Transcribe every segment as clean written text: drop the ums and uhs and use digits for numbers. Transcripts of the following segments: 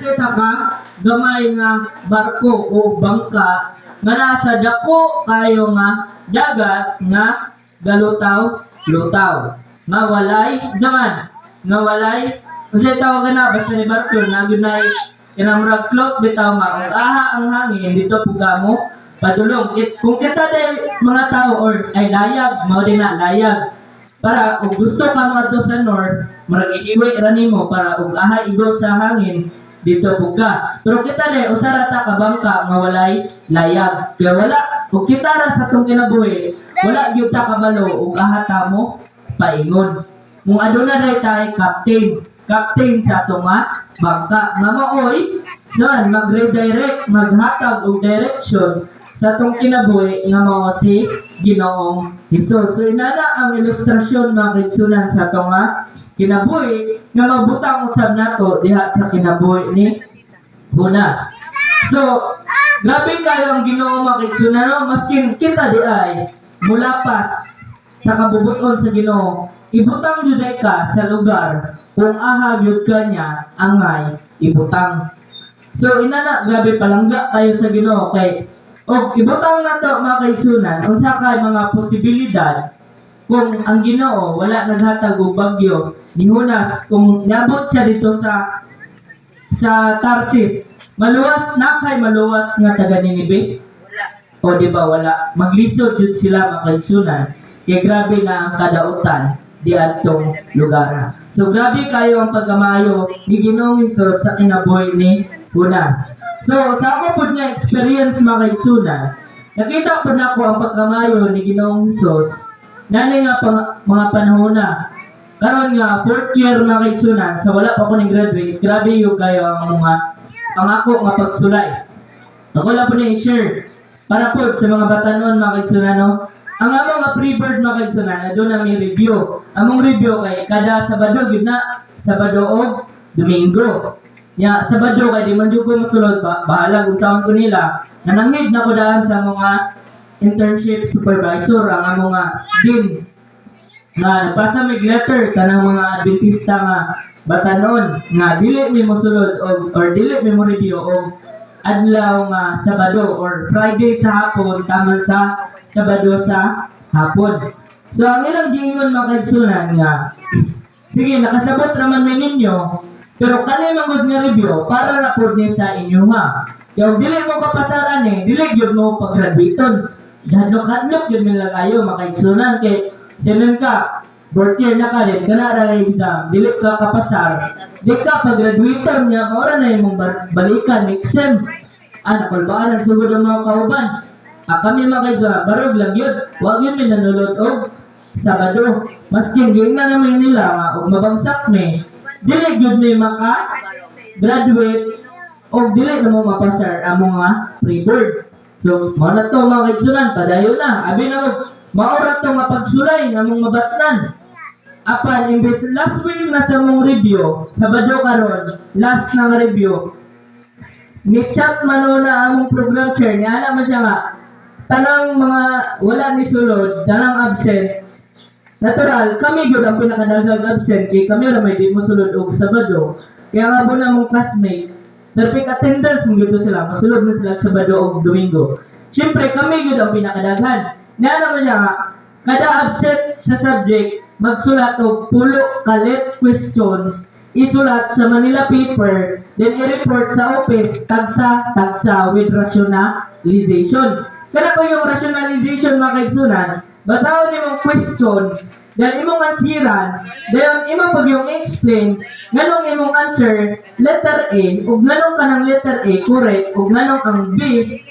Kita ka gamay nga barko o bangka nga nasa dako kayo nga dagat nga galutaw-lutaw. Nga walay zaman, nga walay unsay tawagan na basta ni barko nga gunay kinamurag float bitaw nga ug aha ang hangin dito pugamo padulong. Kung kita day mga tao or ay layag, mao din na layag. Para kung gusto ka madto sa north, marag ihiwi ra nimo para ug aha igol sa hangin dito buka. Pero kita day usara ta ka bangka nga walay layag. Kaya wala ug kita ra sa tong kinabuhi, wala gyud ta kabalo ug aha ta mo paingon. Kung aduna day tay captain sa atong bangka nga maoy saan mag-redirect, maghatag og direction sa atong kinabuhi nga mao si Ginoong Hesus. So inana ang ilustrasyon mga kaigsunan sa atong kinabuhi nga mabutang usab nato diha sa kinabuhi ni Jonas. So grabe kayo ang Ginoo mga kaigsunan, no? Maskin kita di ay mulapas sa kabubuton sa Ginoo, ibutang juday ka sa lugar kung aha gyud kanya angay ibutang. So inana grabe palangga kayo sa Ginoo kay og ibutang nato mga kaigsunan unsa kay mga posibilidad kung ang Ginoo wala naghatag og bagyo ni Jonas, kung niabot siya dito sa Tarsis, maluwas na kay maluwas nga taga Ninive? O di ba wala, maglisod jud sila mga kaigsunan kay grabe na ang kadautan di atong lugar. So grabe kayo ang pagkamayo ni Ginoong Hesus sa kinabuhi ni Jonas. So sa ako po nga experience mga kaigsunan, nakita po na ko ang pagkamayo ni Ginoong Hesus nani nga mga panahon na karon nga 4th year mga kaigsunan sa wala pa ko ni graduate. Grabe yung kayo ang ako nga pagsulay. Ako lang po na i-share para po sa mga batanon mga kaigsunan, no? Ang among pre-bird mga kaigsunan, doon na may review. Among review kay kada Sabado gid na, Sabado o Domingo. Ya, Sabado kay di man jud ko mosulod bahala kung saan ko nila. Nanangid na ko daan sa mga internship supervisor ang among dean na nagpasa mig letter kanang mga Adventista nga batanon nga dili mi mosulod or dili mi mo review og adlaw nga Sabado or Friday sa hapon tama sa Sabado sa hapon. So ang ilang giingon mga kaigsunan nga sige nakasabot naman mi ninyo pero kanay manggod nga review para ra pud ni sa inyo ha. Kaya dili mo kapasaran dili gyud mo pag-graduaton. Hadlok-hadlok yun nila kayo mga kaigsunan kay sinan ka 4th year na ka rin kana ra exam dili ka kapasar di ka pag-graduaton niya ora na imong balikan next sem kulbaan ang sugod ang mga kauban. Kami mga kaigsunan barog lang yun, wag yun minanulot og Sabado maskin giing na naman nila nga og mabangsak ni dili gyud ni maka graduate og dili na mo mapasar ang mga pre-board. So, mao na to mga kaigsunan, padayon na. Abi na maura to mapagsulay ng mga mabatnan. Apan, imbes last week na sa mong review, Sabado karon, last na review, ni-chat man na among program chair, niya alam mo siya nga, tanang mga wala ni sulod, tanang absent, natural, kami yun ang pinakadagang absent, kaya kami na may di mo sulod og Sabado. Kaya nga po na mong classmate, perfect attendance mo gito sila, masulod na sila Sabado o Domingo. Siyempre, kami yun ang pinakadaghan. Nana mo siya nga, kada absent sa subject, magsulat o pulo kalit questions, isulat sa Manila paper, then i-report sa office, tagsa with rationalization. Kada ko yung rationalization mga kaigsunan, basahon niyo mong question, then imong ansiran, then imong pag yung explain, nganong imong answer, letter A, ug nganong kanang letter A correct, ug nganong ang B,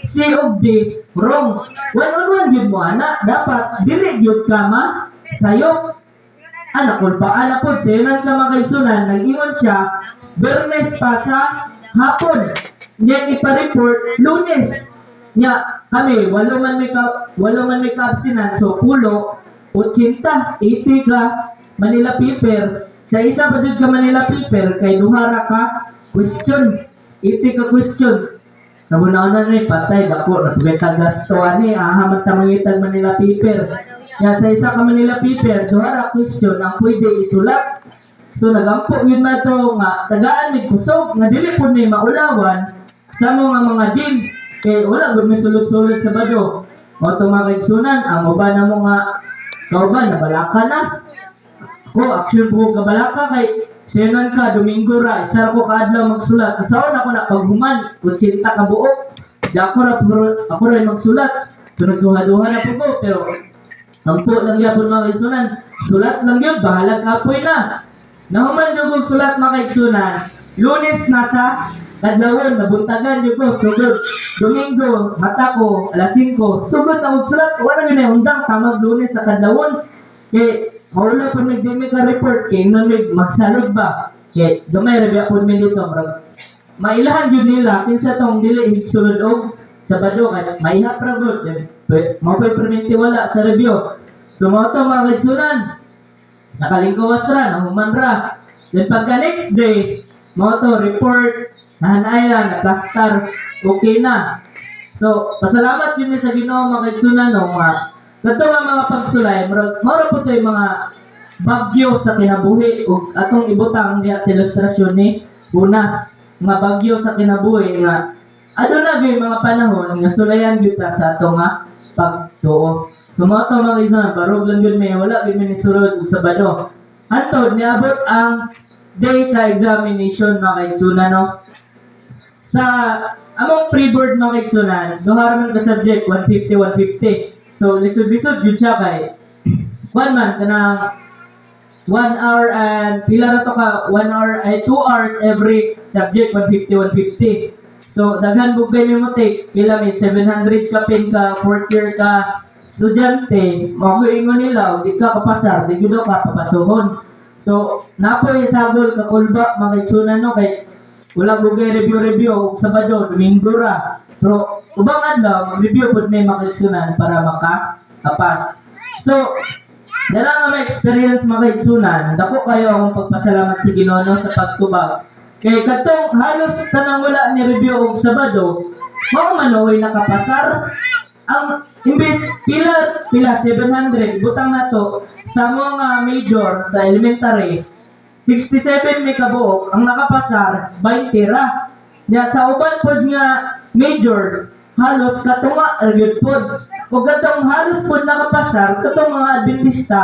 C ug D wrong. One-on-one yun mo, ana, dapat dili yun ka sayop. Ana, kulpaan po, sayanan ka mga kaigsunan, nag-ingon siya, Bernes pa sa hapon, niya ipa-report, Lunes. Nya, kami, walo man may ka-absinan, so pulo, 80 ka Manila paper. Sa isa pa dyan ka Manila paper, kay duhara ka question. 80 ka questions. Sa muna-una na patay, dako, nagpagkagastuan ahaman tamangitag Manila paper. Kaya sa isa ka Manila paper, duhara question ang pwede isulat. So nagampo yun na to nga tagaan may kusog nga dili pud may maulawan sa mga din kay wala gud may sulod-sulod sa bado. O to mga kaigsunan, amo ba na mo nga kauban nabalaka na? Ko action po kabalaka kay senon ka Domingo ra isa ko kaadlaw magsulat. Usaon ako na paghuman 80 ka buok. Di ako ra magsulat. Sunod duha-duha na po ko pero ampo lang yapon mga kaigsunan. Sulat lang yun, bahalag kapoy na. Nahuman yung kong sulat mga kaigsunan. Lunes nasa kadlawon, nabuntagan yung ko. Sugod, Domingo, mata ko, alas 5. Sugod na sulat, wala yun na undang tamag Lunes sa kadlawon. Kaya, wala po nagdimi ka report, kaya nalig magsalig ba? Kaya, gamay rabi ako dito, mailahan yun nila, kinsa tong dili higsulod og Sabado, kaya maihap ra gud. Mapay perminti wala sa review. So mga to mga kaigsunan, nakalingkawas ra, nahuman ra. Then pagka next day, mga to report, nahanay na, nakastar, okay na. So, pasalamat yun sa Ginoo mga kaigsunan, no, kato mga pagsulay, mara po ito yung mga bagyo sa kinabuhi, o atong ibutang diya sa ilustrasyon ni Unas, mga bagyo sa kinabuhi, nga, ano na mga panahon, nga sulayan kita sa atong pagtuo. Sumato mga kaigsunan, barog lang yun may wala yun may nisulod sa Sabado. Antod, niabot ang day sa examination mga kaigsunan, no? Sa among pre-board mga kaigsunan, duharaman ka subject 150. So lisod-lisod yun siya kay 1 man kanang 1 hour and pila ra to ka 1 hour ay 2 hours every subject 150. So daghan bugay mo take pila may 700 ka pin ka 4th year ka estudyante, maguingon nila, di ka kapasar, di gudo ka papasohon. So, napoy sagol ka kulba, mga kaigsunan, no, kay wala bugay review, Sabado, Domingo ra. Pero, ubang adlaw, mag-review po may mga kaigsunan para makapas. So, dala nga may experience mga kaigsunan, dako kayo akong pagpasalamat sa Ginoo sa pagtubag. Kay katong halos tanang wala ni review og Sabado, mao manoy nakapasar ang imbes pila 700 butang nato sa mga major sa elementary 67 may kabuok ang nakapasar 20 ra nya sa uban pod nga majors halos katunga gyud pod ug katong halos pod nakapasar katong mga Adventista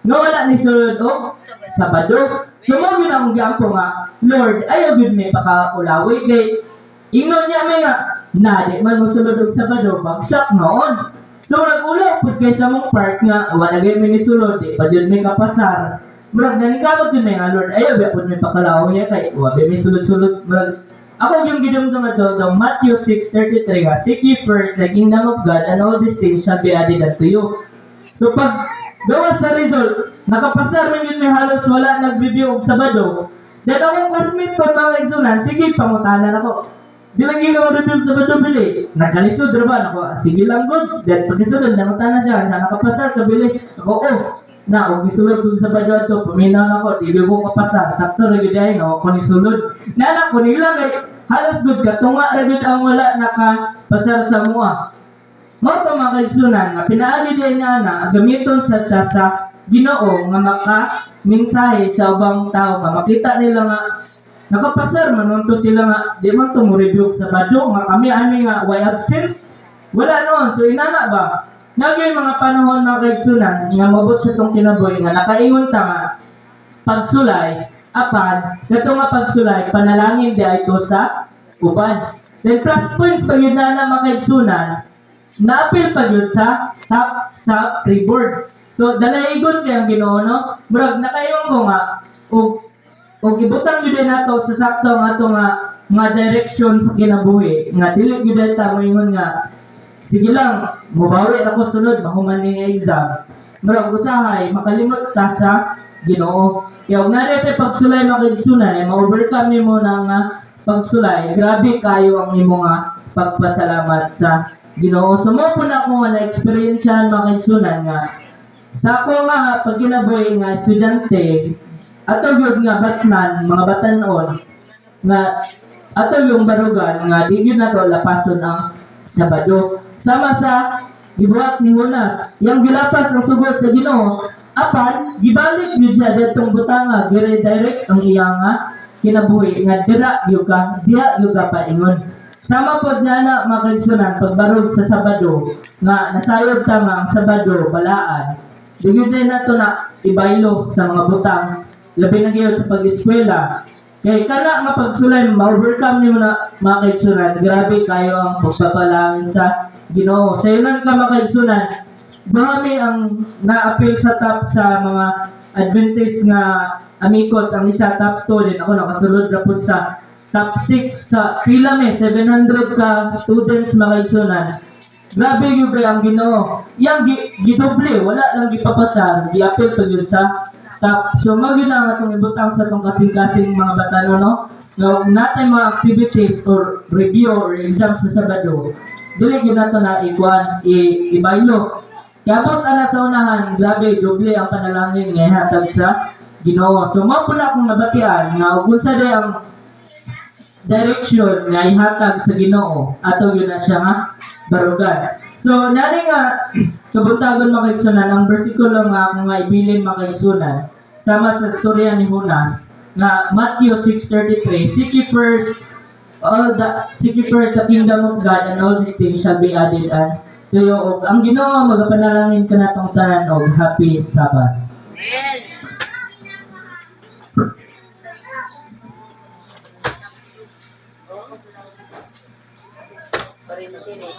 nga wala ni sulod og Sabado. So mo gyud ang giampo nga Lord ayo gyud may pakaulawi kay ingnon niya may nga na di man mo sulod og Sabado bagsak noon. So nag-ulaw pud kay sa mong part nga wala gyud may sulod di pa jud may kapasar. Murag nanikamot yun nga Lord ayo ba pud may pakalawi kay wa may sulod-sulod murag ako yung gidumdum ato the Matthew 6:33 nga seek ye first the kingdom of God and all these things shall be added unto you. So pag gawa sa result nakapasar man yun may halos wala nag-review og Sabado. Dahil akong classmate ko mga kaigsunan, sige pangutanan ako. Di lang yung review sa Sabado bili. Nagkalisod raban ako, sige lang good. Dahil pagkasunod, namutana siya, siya nakapasar kabili. Ako, na, kung isulod ko sa Sabado ito, paminaw ako, di ko kapasar. Sakto rin yun ay, ako nisulod. Nanak ko, nilang kay halos good ka, tunga rin ang wala nakapasar sa mua. Mga mga kaigsunan, na pinaali din na gamiton sa tasa Ginoo nga maka-mensahe sa ubang tao, nga makita nila nga nakapasar manunto sila nga di man to mo review sa Sabado nga kami ani nga why absent wala noon. So inana ba nagyoy mga panahon mga kaigsunan nga mabot sa tong kinabuhi nga nakaingon ta nga pagsulay apan kato nga pagsulay panalangin di ito sa uban. Then plus points pag yun na mga kaigsunan na-appeal pa yun sa top sa pre-board. So dalaygon kay ang Ginoo no murag nakayon ko nga og ibutang gyud nato sa sakto nga ato nga mga direction sa kinabuhi nga dili gyud ta moingon nga sige lang mobawi ako sunod mahuman ni exam murag usahay makalimot ta sa Ginoo. Kaya og narete pagsulay makigsunan ay ma-overcome nimo na nga pagsulay grabe kayo ang imo nga pagpasalamat sa Ginoo. So mo po na ako na experience makigsunan nga sa ako nga pag kinabuhi nga estudyante ato gyud nga batman mga batanon nga ato yung barugan nga di gyud nato lapason ang Sabado sama sa gibuhat ni Jonas yang gilapas ang sugod sa Ginoo Apan gibalik gyud siya didtong butanga, dire direct ang iyang kinabuhi nga diha gyud ka paingon. Sama pod nga na makagsunan pagbarog sa Sabado nga nasayod ta nga ang Sabado balaan. Digid din nato na ibaylo sa mga butang labi na gyud sa pag-eskwela. Kay kana nga pagsulay ma-overcome nimo na mga kaigsunan, grabe kayo ang pagpapalangin sa Ginoo. Sa iyon ka mga kaigsunan, marami ang na-appeal sa top sa mga Adventist nga amigos. Ang isa top 2 din ako nakasulod na po sa top 6 sa pila 700 ka students mga kaigsunan. Grabe yung ang Ginoo. Yang gidoble, wala lang gipapasar, gi-appeal pa yun sa top. So magin na nga itong ibutang sa itong kasing-kasing mga batano, no? No, natin mga activities or review or exam sa Sabado. Dili yun na ito na ibaylo. Kabot ana sa unahan, grabe, doble ang panalangin nga hatag sa Ginoo. So mao pala akong nabatian nga kung sa ang direction nga ihatag sa Ginoo ato yun na siya nga barugan. So nani nga kabuntagon makaigsunan ang bersikulo nga akong nga ibilin makaigsunan sama sa storya ni Jonas nga Matthew 6:33, seek ye first the kingdom of God, and all these things shall be added unto you. Ang Ginoo magapanalangin ka natong tanan og happy Sabbath. Amen. Parin din eh,